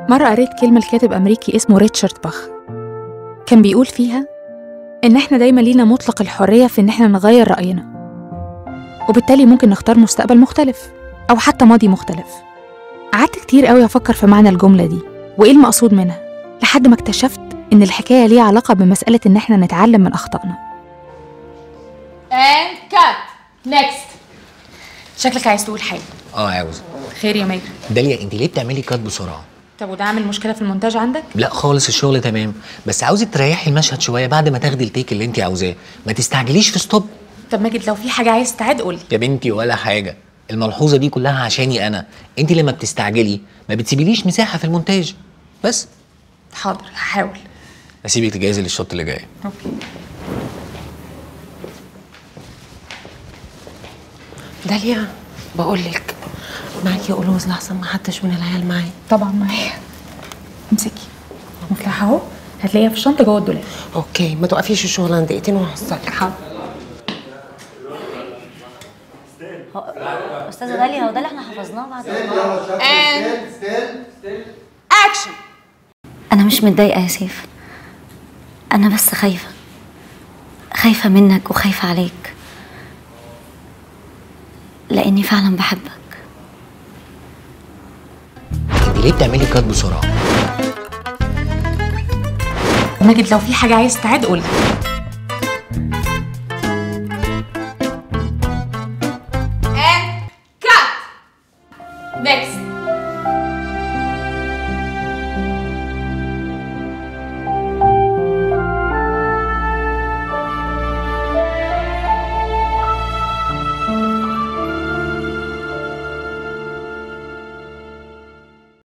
مرة قريت كلمة لكاتب أمريكي اسمه ريتشارد باخ، كان بيقول فيها إن إحنا دايما لينا مطلق الحرية في إن إحنا نغير رأينا، وبالتالي ممكن نختار مستقبل مختلف أو حتى ماضي مختلف. قعدت كتير قوي أفكر في معنى الجملة دي وإيه المقصود منها، لحد ما اكتشفت إن الحكاية ليها علاقة بمسألة إن إحنا نتعلم من أخطائنا. And cut. Next. شكلك عايز تقول حاجة. عاوز. خير يا ماجد؟ داليا انت ليه بتعملي كات بسرعه؟ طب وده عامل مشكلة في المونتاج عندك؟ لا خالص، الشغل تمام، بس عاوزك تريحي المشهد شويه بعد ما تاخدي التيك اللي انت عاوزاه، ما تستعجليش في ستوب. طب ماجد لو في حاجة عايز تعاد قولي. يا بنتي ولا حاجه، الملحوظه دي كلها عشاني انا، انت لما بتستعجلي ما بتسيبيليش مساحه في المونتاج بس. حاضر هحاول. اسيبك تجهزي للشوط اللي جاي. اوكي. داليا بقول لك معاكي قلوز لحظه، ما حدش من العيال معايا. طبعا معايا. امسكي مفتاح اهو، هتلاقيها في الشنطه جوه الدولاب. اوكي، ما توقفيش الشغل عند دقيقتين وهوصلك. حاضر. استاذه داليا، هو ده اللي احنا حفظناه بعد اكشن. انا مش متضايقه يا سيف، انا بس خايفه منك وخايفه عليك، لاني فعلا بحبك. انت ليه بتعملي كات بسرعه؟ ماجد لو في حاجه عايز تعاد قولي.